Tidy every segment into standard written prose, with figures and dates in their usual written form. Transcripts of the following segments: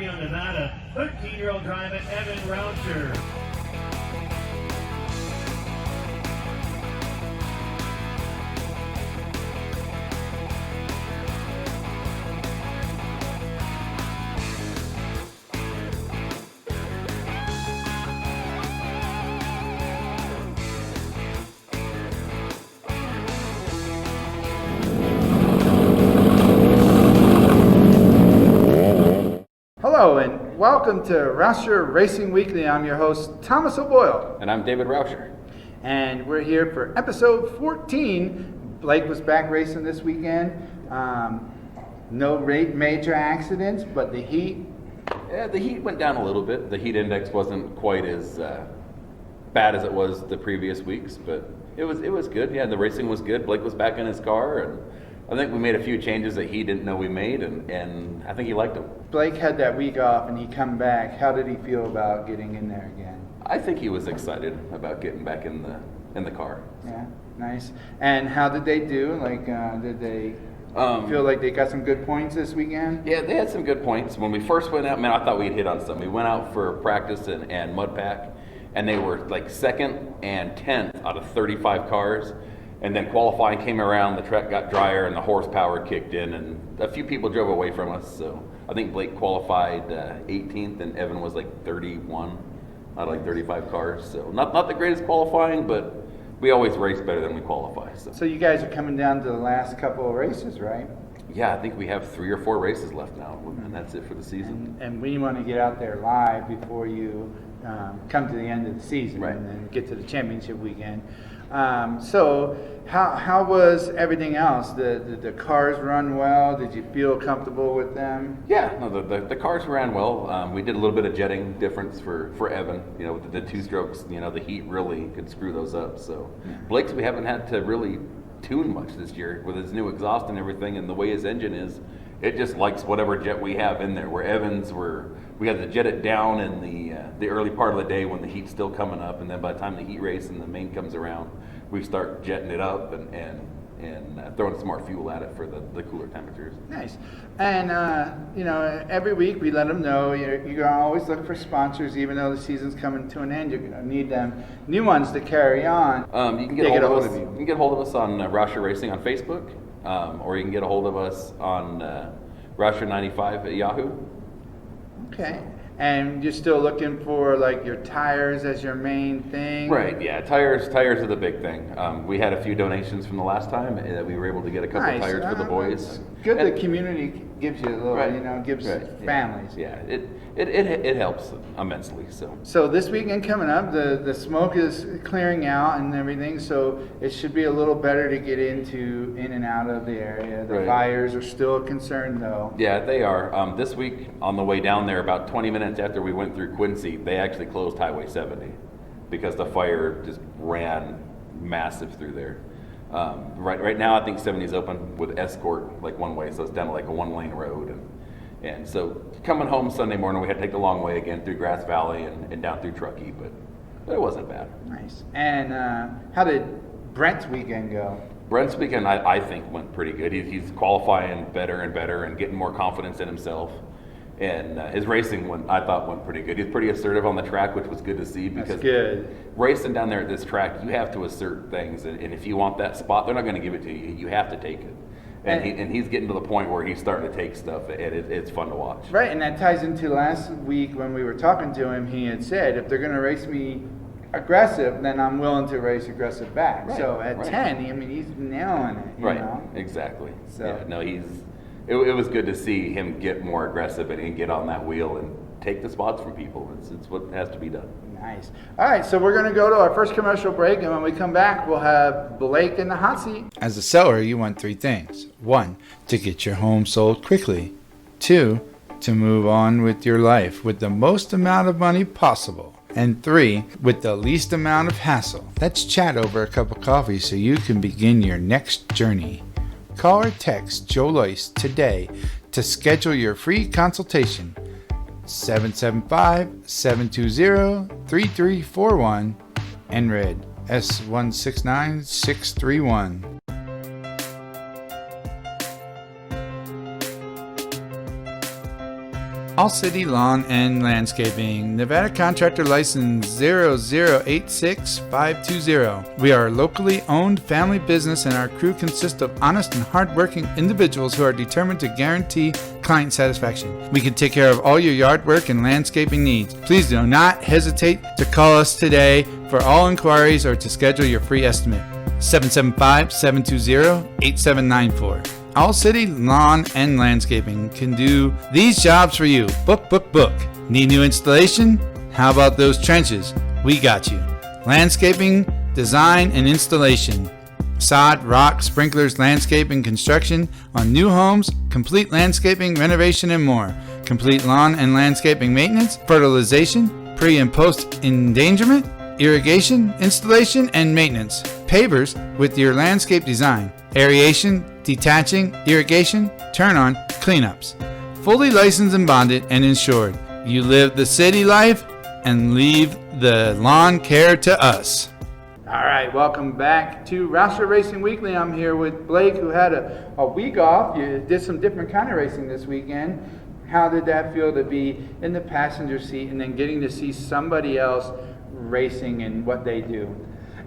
Reno, Nevada. 13-year-old driver Evan Rauscher. Hello and welcome to Rauscher Racing Weekly. I'm your host, Thomas O'Boyle. And I'm David Rauscher. And we're here for episode 14. Blake was back racing this weekend. No major accidents, but the heat. Yeah, the heat went down a little bit. The heat index wasn't quite as bad as it was the previous weeks, but it was good. Yeah, the racing was good. Blake was back in his car, and I think we made a few changes that he didn't know we made, and I think he liked them. Blake had that week off, and he come back. How did he feel about getting in there again? I think he was excited about getting back in the car. Yeah, nice. And how did they do? Like, did they feel like they got some good points this weekend? Yeah, they had some good points. When we first went out, man, I thought we'd hit on something. We went out for practice and mud pack, and they were like 2nd and 10th out of 35 cars. And then qualifying came around, the track got drier, and the horsepower kicked in, and a few people drove away from us. So I think Blake qualified 18th, and Evan was like 31 out of like 35 cars. So not the greatest qualifying, but we always race better than we qualify. So you guys are coming down to the last couple of races, right? Yeah, I think we have 3 or 4 races left now, and that's it for the season. And we want to get out there live before you come to the end of the season, right, and then get to the championship weekend. So how was everything else? The cars run well? Did you feel comfortable with them? Yeah, no, the cars ran well. We did a little bit of jetting difference for Evan. You know, with the 2 strokes, you know, the heat really could screw those up. So Blake's, we haven't had to really tune much this year with his new exhaust and everything, and the way his engine is, it just likes whatever jet we have in there. Where Evans, we had to jet it down in the early part of the day when the heat's still coming up, and then by the time the heat race and the main comes around, we start jetting it up and throwing some more fuel at it for the cooler temperatures. Nice. And you know, every week we let them know you're gonna always look for sponsors, even though the season's coming to an end. You're gonna need them new ones to carry on. You can get a hold of us. You can get a hold of us on Rauscher Racing on Facebook, or you can get a hold of us on Rauscher95 at Yahoo. Okay. And you're still looking for like your tires as your main thing? Right, yeah, tires are the big thing. We had a few donations from the last time that we were able to get a couple tires for the boys. Good, the community gives you a little, right, you know, gives families. Yeah, it helps immensely. So this weekend coming up, the smoke is clearing out and everything, so it should be a little better to get in and out of the area. The fires are still a concern though. Yeah, they are. This week on the way down there, about 20 minutes after we went through Quincy, they actually closed Highway 70 because the fire just ran massive through there. Right now, I think 70 is open with escort, like one way, so it's down to like a 1-lane road. And so coming home Sunday morning, we had to take the long way again through Grass Valley and down through Truckee, but it wasn't bad. Nice. And how did Brent's weekend go? Brent's weekend, I think, went pretty good. He's qualifying better and better and getting more confidence in himself. And his racing, I thought, went pretty good. He's pretty assertive on the track, which was good to see, because racing down there at this track, you have to assert things. And if you want that spot, they're not going to give it to you. You have to take it. And he's getting to the point where he's starting to take stuff, and it's fun to watch. Right, and that ties into last week when we were talking to him. He had said, if they're going to race me aggressive, then I'm willing to race aggressive back. Right, so at 10, I mean, he's nailing it. You know? Exactly. So. Yeah, no, it was good to see him get more aggressive and get on that wheel and take the spots from people. It's what has to be done. Nice. All right, so we're going to go to our first commercial break, and when we come back, we'll have Blake in the hot seat. As a seller, you want 3 things. 1, to get your home sold quickly. 2, to move on with your life with the most amount of money possible. And 3, with the least amount of hassle. Let's chat over a cup of coffee so you can begin your next journey. Call or text Joe Loyce today to schedule your free consultation. 775-720-3341 NRED S169631. All City Lawn and Landscaping, Nevada Contractor License 0086520. We are a locally owned family business and our crew consists of honest and hardworking individuals who are determined to guarantee client satisfaction. We can take care of all your yard work and landscaping needs. Please do not hesitate to call us today for all inquiries or to schedule your free estimate. 775-720-8794. All City Lawn and Landscaping can do these jobs for you. Book. Need new installation? How about those trenches? We got you. Landscaping, design, and installation. Sod, rock, sprinklers, landscaping, construction on new homes, complete landscaping, renovation, and more. Complete lawn and landscaping maintenance, fertilization, pre and post endangerment, irrigation, installation, and maintenance. Pavers with your landscape design. Aeration, detaching, irrigation, turn-on, cleanups. Fully licensed and bonded and insured. You live the city life and leave the lawn care to us. All right, welcome back to Rauscher Racing Weekly. I'm here with Blake, who had a week off. You did some different kind of racing this weekend. How did that feel to be in the passenger seat and then getting to see somebody else racing and what they do?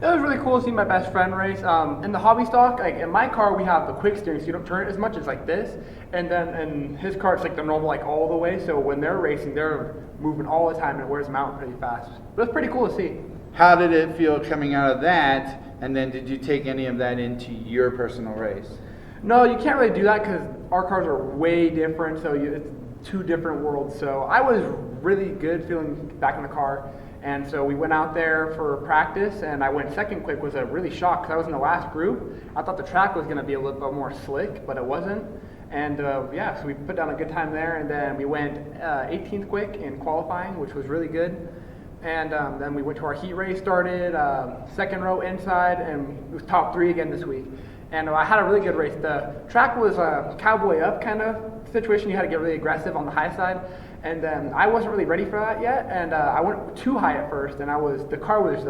It was really cool to see my best friend race. In the hobby stock, like in my car, we have the quick steering, so you don't turn it as much as like this. And then in his car, it's like the normal, like all the way. So when they're racing, they're moving all the time and it wears them out pretty fast. But it's pretty cool to see. How did it feel coming out of that? And then did you take any of that into your personal race? No, you can't really do that because our cars are way different. So it's two different worlds. So I was really good feeling back in the car. And so we went out there for practice, and I went second quick. Was a really shock because I was in the last group. I thought the track was going to be a little bit more slick, but it wasn't. And so we put down a good time there, and then we went 18th quick in qualifying, which was really good. And then we went to our heat race, started second row inside, and it was top 3 again this week. And I had a really good race. The track was a cowboy up kind of situation. You had to get really aggressive on the high side. And then I wasn't really ready for that yet, and I went too high at first, and the car was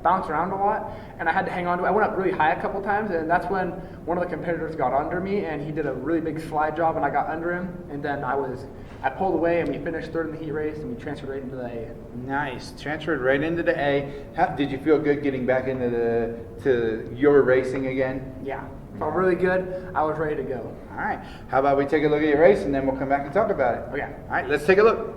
bouncing around a lot, and I had to hang on to it. I went up really high a couple times, and that's when one of the competitors got under me, and he did a really big slide job, and I got under him, and then I pulled away, and we finished third in the heat race, and we transferred right into the A. Nice, transferred right into the A. Did you feel good getting back into your racing again? Yeah, felt really good. I was ready to go. All right, how about we take a look at your race, and then we'll come back and talk about it. Okay. All right, let's take a look.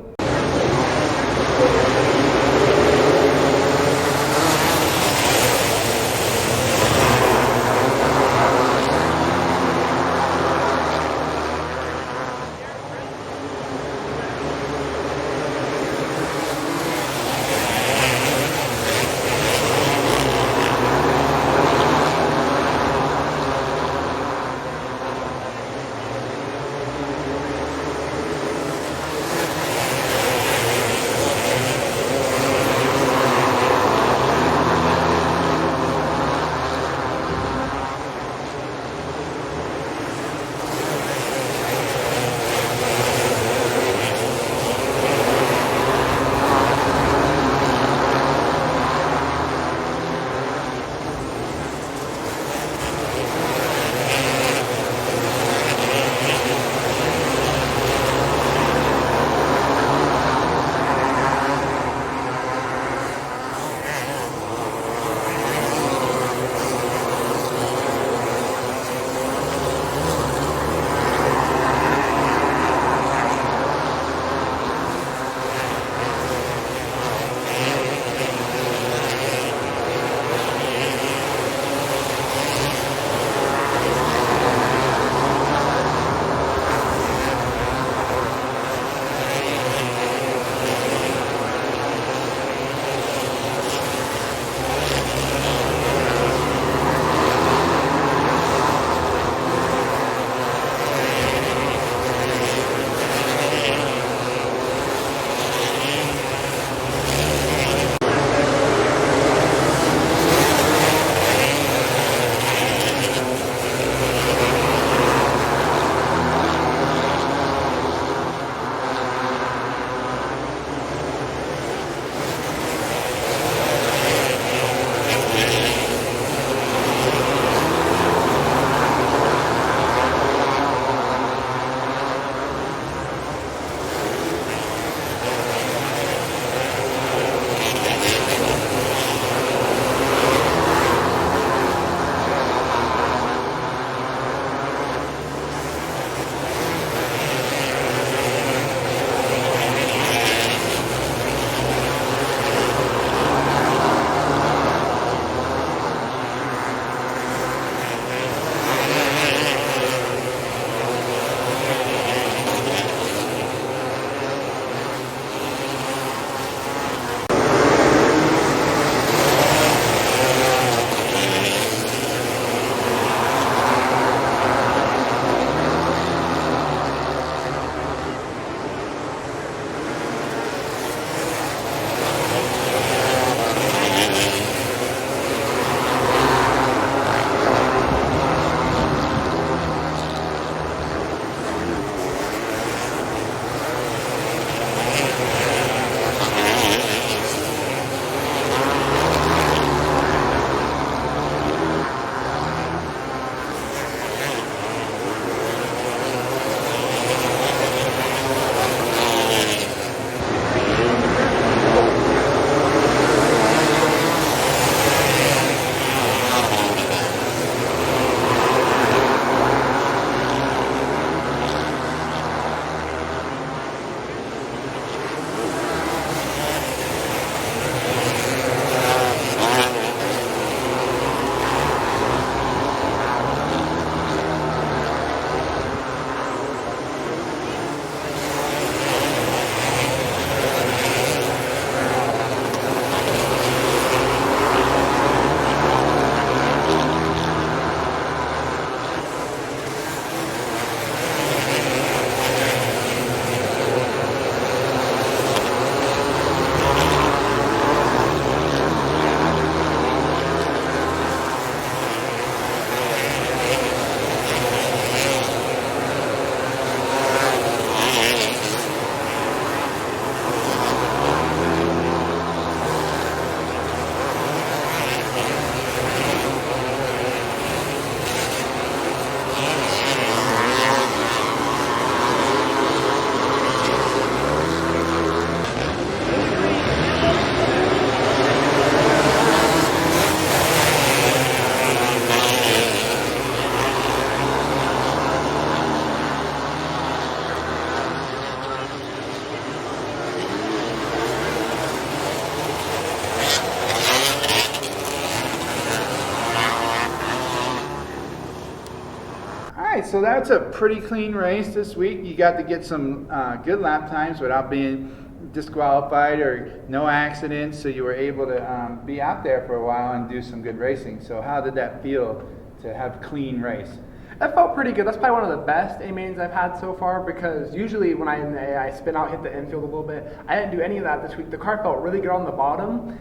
so that's a pretty clean race this week. You got to get some good lap times without being disqualified or no accidents, so you were able to be out there for a while and do some good racing. So how did that feel to have a clean race? That felt pretty good. That's probably one of the best A-mains I've had so far, because usually when I'm in the A, I spin out, hit the infield a little bit. I didn't do any of that this week. The car felt really good on the bottom.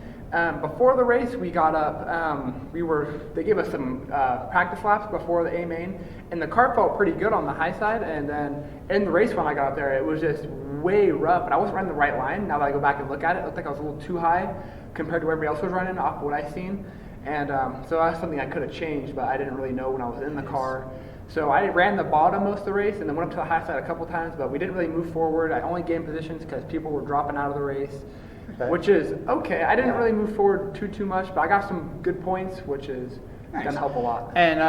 Before the race, we got up, they gave us some practice laps before the A-main, and the car felt pretty good on the high side, and then in the race when I got up there, it was just way rough, and I wasn't running the right line. Now that I go back and look at it, it looked like I was a little too high compared to where everybody else was running off what I seen, and so that's something I could have changed, but I didn't really know when I was in the car. So I ran the bottom most of the race and then went up to the high side a couple times, but we didn't really move forward. I only gained positions because people were dropping out of the race, which is okay. I didn't really move forward too much, but I got some good points, which is going to help a lot. And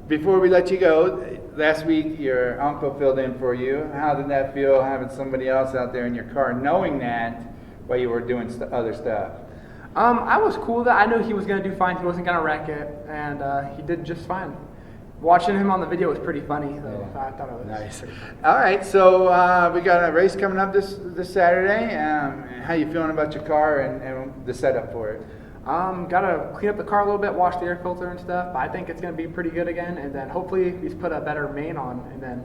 before we let you go, last week your uncle filled in for you. How did that feel, having somebody else out there in your car, knowing that while you were doing other stuff? I was cool with that. I knew he was going to do fine. He wasn't going to wreck it, and he did just fine. Watching him on the video was pretty funny, so I thought it was nice. pretty funny. All right, so we got a race coming up this Saturday. How you feeling about your car and the setup for it? Gotta clean up the car a little bit, wash the air filter and stuff, but I think it's going to be pretty good again, and then hopefully we put a better main on, and then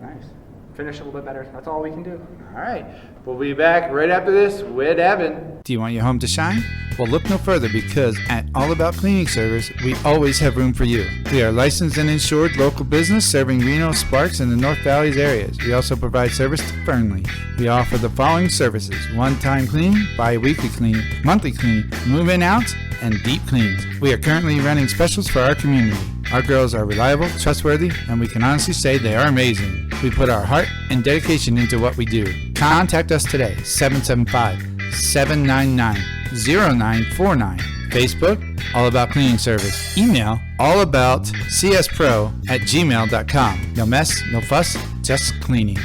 finish a little bit better. That's all we can do. All right, we'll be back right after this with Evan. Do you want your home to shine? Well, look no further, because at All About Cleaning Service, we always have room for you. We are licensed and insured local business serving Reno, Sparks, and the North Valleys areas. We also provide service to Fernley. We offer the following services: one-time cleaning, bi-weekly cleaning, monthly cleaning, move-in outs, and deep cleans. We are currently running specials for our community. Our girls are reliable, trustworthy, and we can honestly say they are amazing. We put our heart and dedication into what we do. Contact us today, 775-799-0949. Facebook, All About Cleaning Service. Email, allaboutcspro@gmail.com. No mess, no fuss, just cleaning.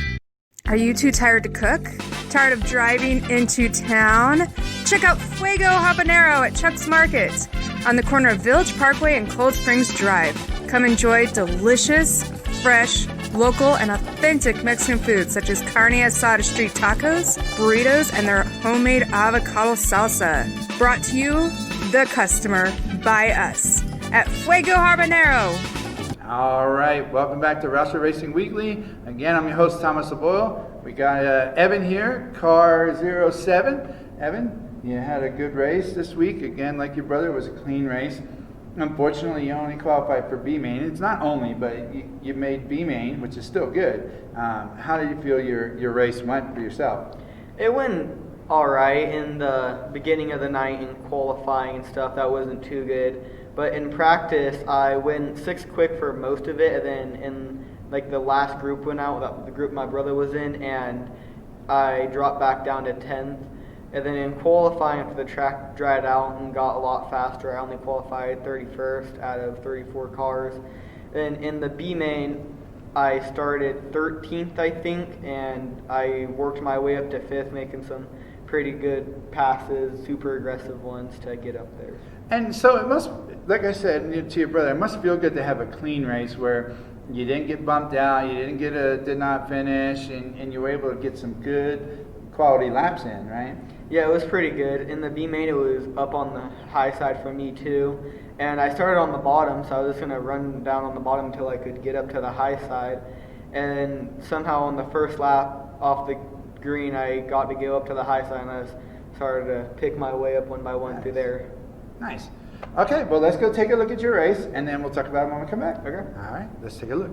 Are you too tired to cook? Tired of driving into town? Check out Fuego Habanero at Chuck's Market on the corner of Village Parkway and Cold Springs Drive. Come enjoy delicious, fresh, local, and authentic Mexican food such as carne asada street tacos, burritos, and their homemade avocado salsa. Brought to you, the customer, by us at Fuego Habanero. All right, welcome back to Rauscher Racing Weekly. Again, I'm your host, Thomas Aboyle. We got Evan here, car 07. Evan, you had a good race this week. Again, like your brother, it was a clean race. Unfortunately, you only qualified for B-Main. It's not only, but you made B-Main, which is still good. How did you feel your race went for yourself? It went all right in the beginning of the night in qualifying and stuff. That wasn't too good. But in practice, I went 6th quick for most of it, and then in like the last group went out, the group my brother was in, and I dropped back down to 10th. And then in qualifying, after the track dried out and got a lot faster, I only qualified 31st out of 34 cars. And in the B main, I started 13th, I think, and I worked my way up to 5th, making some pretty good passes, super aggressive ones to get up there. And so it must, like I said to your brother, it must feel good to have a clean race where you didn't get bumped out, you didn't get did not finish, and you were able to get some good quality laps in, right? Yeah, it was pretty good. In the B main, it was up on the high side for me too. And I started on the bottom, so I was just going to run down on the bottom until I could get up to the high side. And then somehow on the first lap off the green, I got to go up to the high side, and I started to pick my way up one by one through there. Nice. Okay, well, let's go take a look at your race, and then we'll talk about it when we come back. Okay. All right, let's take a look.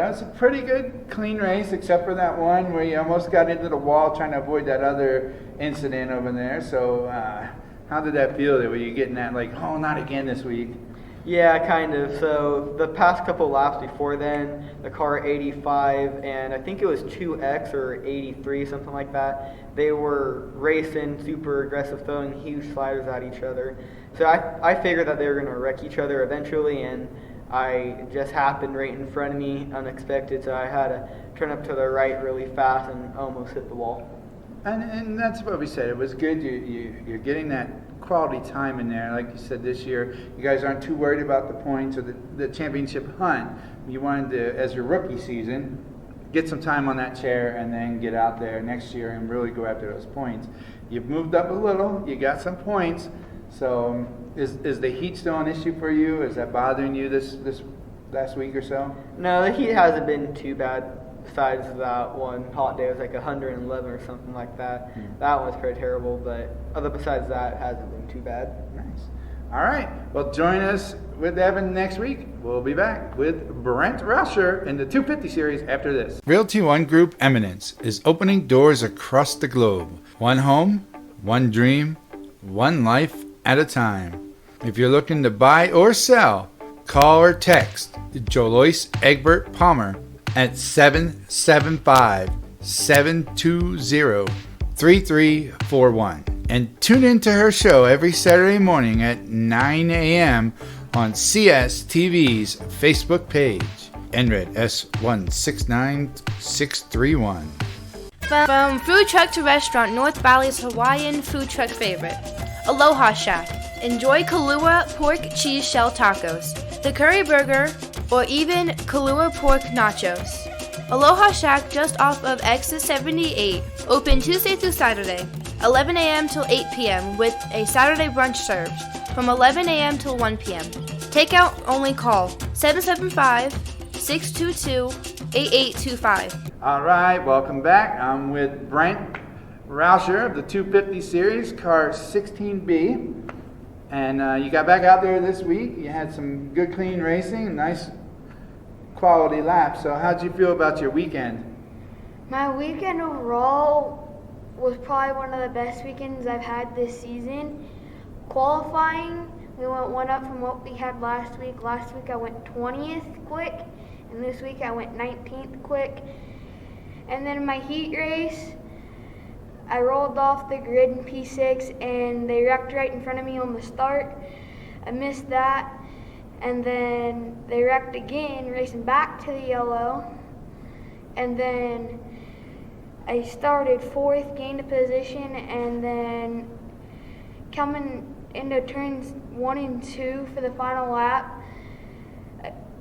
it's a pretty good, clean race, except for that one where you almost got into the wall trying to avoid that other incident over there. So, how did that feel? Were you getting that like, oh, not again this week? Yeah, kind of. So the past couple laps before then, the car 85 and I think it was 2X or 83, something like that, they were racing super aggressive, throwing huge sliders at each other. So I figured that they were going to wreck each other eventually, and I just happened right in front of me, unexpected, so I had to turn up to the right really fast and almost hit the wall. And that's what we said. It was good. You're getting that quality time in there. Like you said, this year, you guys aren't too worried about the points or the championship hunt. You wanted to, as your rookie season, get some time on that chair and then get out there next year and really go after those points. You've moved up a little. You got some points. So is the heat still an issue for you? Is that bothering you this last week or so? No, the heat hasn't been too bad. Besides that one hot day, it was like 111 or something like that. That one was pretty terrible, but besides that, it hasn't been too bad. Nice. All right. Well, join us with Evan next week. We'll be back with Brent Rauscher in the 250 series after this. Realty One Group Eminence is opening doors across the globe. One home, one dream, one life at a time. If you're looking to buy or sell, call or text Jolois Egbert Palmer at 775-720-3341. And tune into her show every Saturday morning at 9 a.m. on CSTV's Facebook page. NRED S169631. From food truck to restaurant, North Valley's Hawaiian food truck favorite, Aloha Shack. Enjoy Kahlua pork cheese shell tacos, the curry burger, or even Kahlua pork nachos. Aloha Shack just off of Exit 78, open Tuesday through Saturday, 11 a.m. till 8 p.m. with a Saturday brunch served from 11 a.m. till 1 p.m. Takeout only, call 775-622-8825. All right, welcome back. I'm with Brent Rauscher of the 250 series, car 16B. And you got back out there this week. You had some good, clean racing, nice quality laps. So how'd you feel about your weekend? My weekend overall was probably one of the best weekends I've had this season. Qualifying, we went one up from what we had last week. Last week I went 20th quick, and this week I went 19th quick. And then my heat race, I rolled off the grid in P6 and they wrecked right in front of me on the start. I missed that, and then they wrecked again, racing back to the yellow. And then I started 4th, gained a position, and then coming into turns 1 and 2 for the final lap,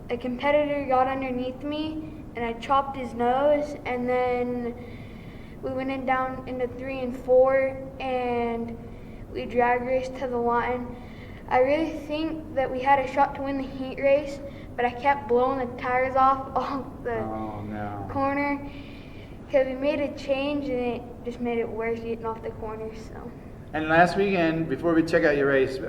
a competitor got underneath me and I chopped his nose, and then we went down into 3 and 4 and we drag raced to the line. I really think that we had a shot to win the heat race, but I kept blowing the tires off the corner because we made a change and it just made it worse getting off the corner. So. And last weekend, before we check out your race,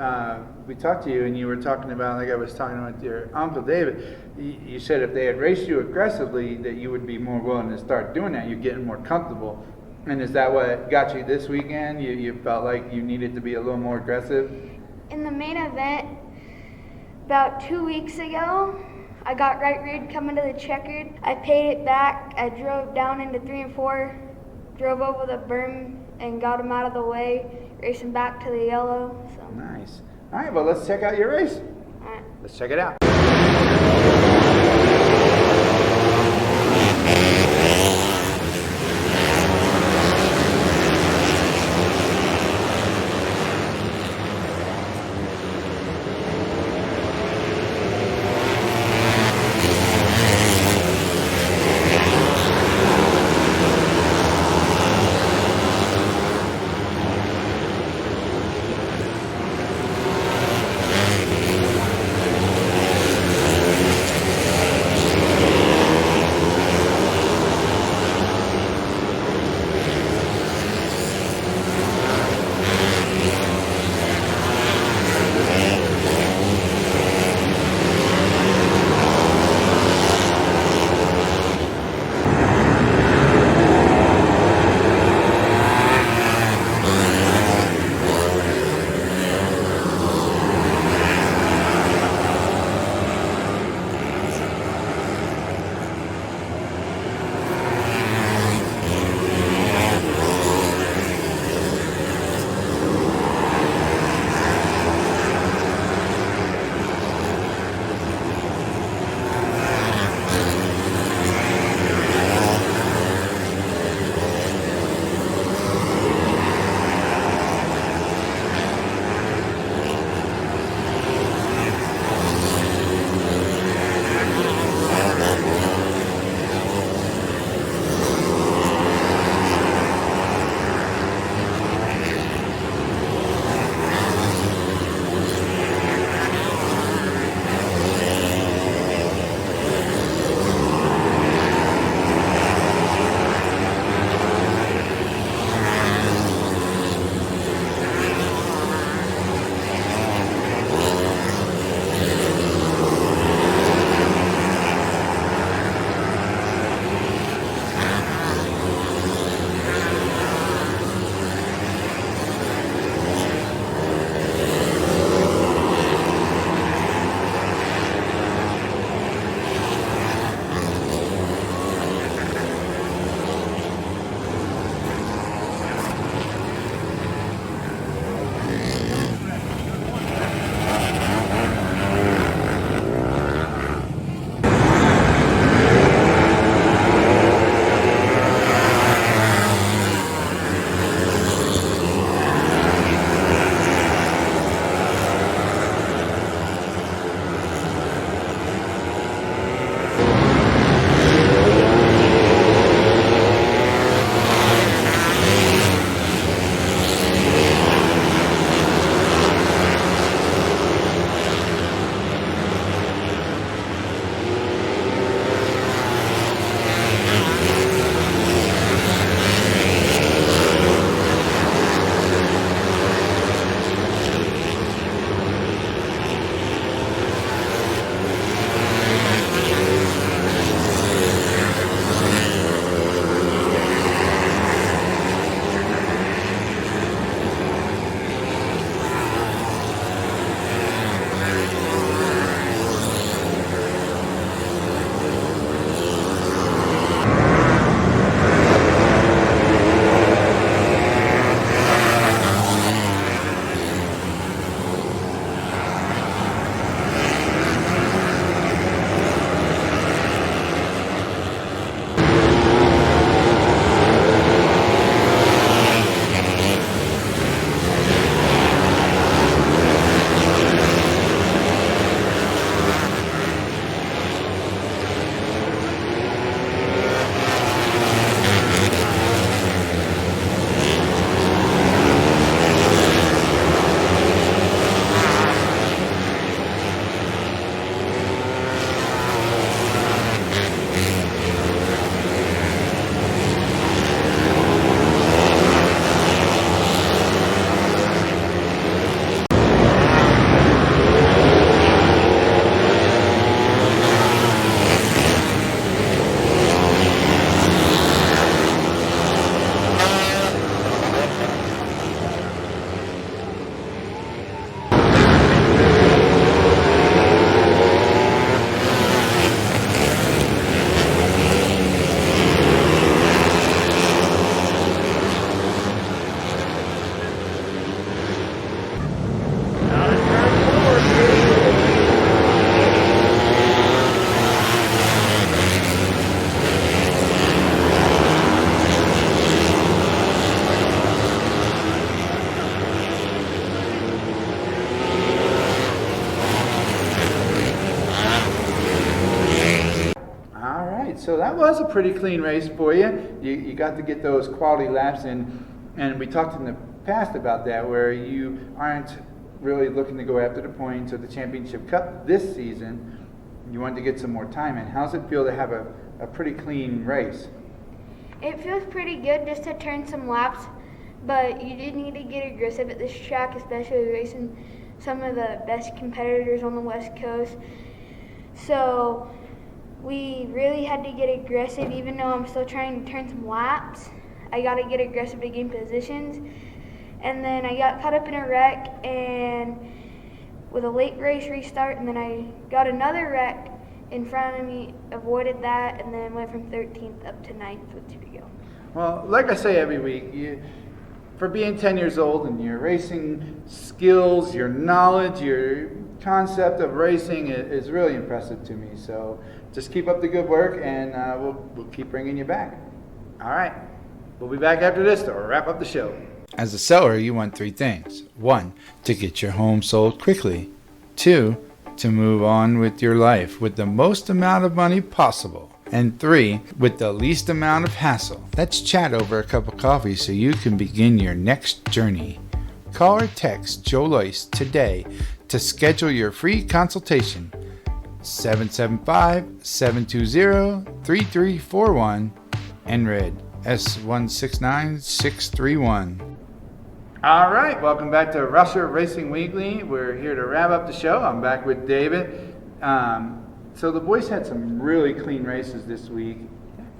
we talked to you and you were talking about, like I was talking with your Uncle David, you said if they had raced you aggressively that you would be more willing to start doing that. You're getting more comfortable. And is that what got you this weekend? You felt like you needed to be a little more aggressive? In the main event, about 2 weeks ago, I got right reared coming to the checkered. I paid it back. I drove down into 3 and 4, drove over the berm and got him out of the way, racing back to the yellow. So. Nice. All right, well, let's check out your race. All right. Let's check it out. so that was a pretty clean race for you. You got to get those quality laps in, and we talked in the past about that, where you aren't really looking to go after the points or the championship cup this season. You wanted to get some more time in. How's it feel to have a pretty clean race? It feels pretty good just to turn some laps, but you do need to get aggressive at this track, especially racing some of the best competitors on the West Coast. So we really had to get aggressive, even though I'm still trying to turn some laps. I got to get aggressive to gain positions. And then I got caught up in a wreck and with a late race restart, and then I got another wreck in front of me, avoided that, and then went from 13th up to 9th with 2 to go. Well, like I say every week, for being 10 years old and your racing skills, your knowledge, your concept of racing is really impressive to me. So just keep up the good work, and we'll keep bringing you back. All right. We'll be back after this to wrap up the show. As a seller, you want 3 things. 1, to get your home sold quickly. 2, to move on with your life with the most amount of money possible. And 3, with the least amount of hassle. Let's chat over a cup of coffee so you can begin your next journey. Call or text Joe Loyce today to schedule your free consultation. 775-720-3341 and red S169631. All right, welcome back to Rauscher Racing Weekly. We're here to wrap up the show. I'm back with David. So the boys had some really clean races this week.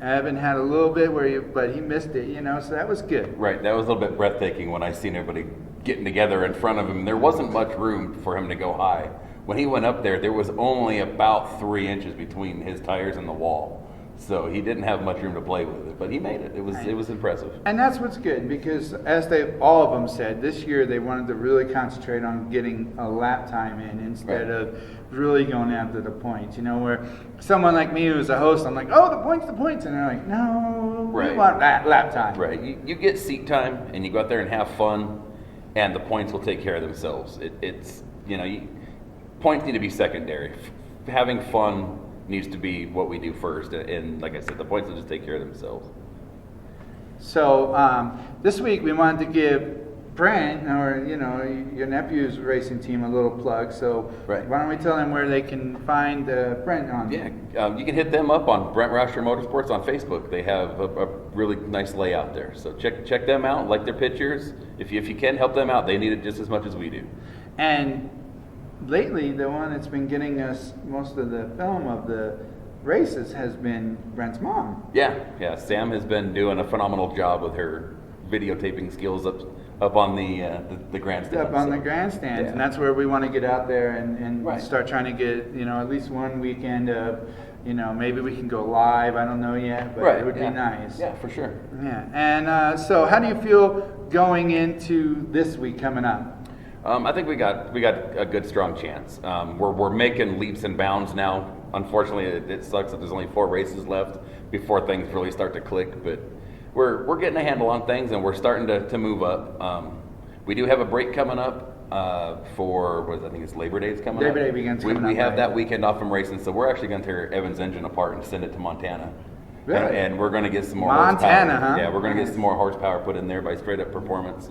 Evan had a little bit but he missed it, so that was good. Right, that was a little bit breathtaking when I seen everybody getting together in front of him. There wasn't much room for him to go high. When he went up there was only about 3 inches between his tires and the wall. So he didn't have much room to play with it, but he made it. It was impressive. And that's what's good, because as all of them said, this year they wanted to really concentrate on getting a lap time in instead of really going after the points. Where someone like me who's a host, I'm like, oh, the points, and they're like, no, we want that lap time. Right. You get seat time, and you go out there and have fun, and the points will take care of themselves. Points need to be secondary. Having fun needs to be what we do first, and like I said, the points will just take care of themselves. So this week we wanted to give Brent, or your nephew's racing team, a little plug. So why don't we tell them where they can find Brent on? Yeah, you can hit them up on Brent Rauscher Motorsports on Facebook. They have a really nice layout there. So check them out, like their pictures. If you can help them out, they need it just as much as we do. And lately, the one that's been getting us most of the film of the races has been Brent's mom. Yeah. Sam has been doing a phenomenal job with her videotaping skills up on the grandstand. Up on the grandstands, yeah. And that's where we want to get out there and start trying to get at least one weekend of maybe we can go live. I don't know yet, but it would be nice. Yeah, for sure. Yeah, and so how do you feel going into this week coming up? I think we got a good strong chance. We're making leaps and bounds now. Unfortunately, it sucks that there's only 4 races left before things really start to click. But we're getting a handle on things, and we're starting to move up. We do have a break coming up for I think it's Labor Day is coming up. Labor Day weekend's coming up. We have that weekend off from racing, so we're actually going to tear Evan's engine apart and send it to Montana. Really? And we're going to get some more Montana, horsepower. huh? Yeah, we're going to get some more horsepower put in there by Straight Up Performance,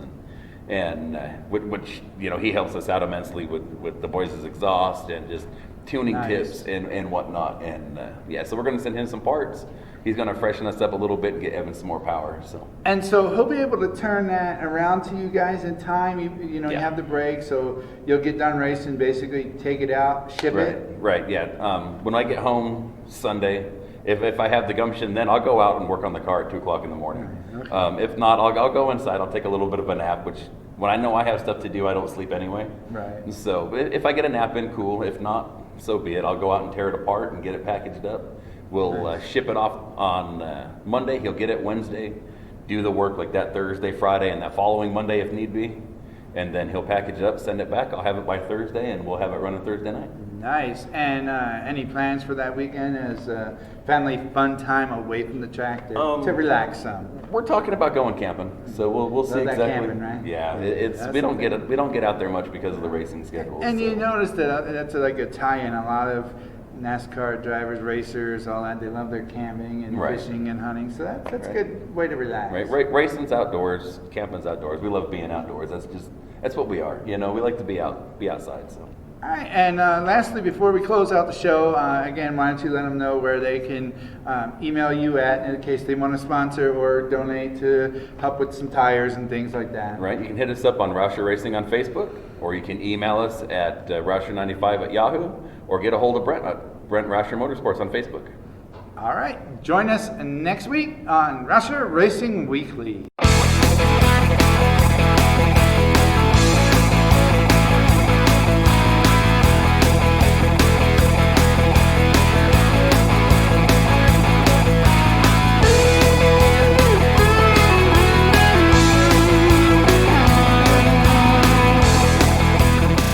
and which he helps us out immensely with the boys' exhaust and just tuning tips and whatnot. And so we're going to send him some parts. He's going to freshen us up a little bit and get Evan some more power. And so he'll be able to turn that around to you guys in time. You have the break, so you'll get done racing, basically take it out, ship it. Right. Yeah. When I get home Sunday, if I have the gumption, then I'll go out and work on the car at 2:00 in the morning. Okay. If not, I'll go inside. I'll take a little bit of a nap, which when I know I have stuff to do, I don't sleep anyway. Right. So if I get a nap in, cool. If not, so be it. I'll go out and tear it apart and get it packaged up. We'll ship it off on Monday. He'll get it Wednesday, do the work like that Thursday, Friday, and that following Monday if need be. And then he'll package it up, send it back. I'll have it by Thursday, and we'll have it running Thursday night. Nice. And any plans for that weekend as family fun time away from the track to relax some? We're talking about going camping, so we'll see exactly. Camping, right? Yeah, we don't get out there much because of the racing schedule. And you notice that that's like a tie-in. A lot of NASCAR drivers, racers, all that. They love their camping and Right. fishing and hunting. So that's a Right. good way to relax. Right, racing's outdoors, camping's outdoors. We love being outdoors. That's what we are. You know, we like to be outside. So. All right, and lastly, before we close out the show, again, why don't you let them know where they can email you at in case they want to sponsor or donate to help with some tires and things like that. Right, you can hit us up on Rauscher Racing on Facebook, or you can email us at Rauscher95 at Yahoo, or get a hold of Brent at Brent Rauscher Motorsports on Facebook. All right, join us next week on Rauscher Racing Weekly.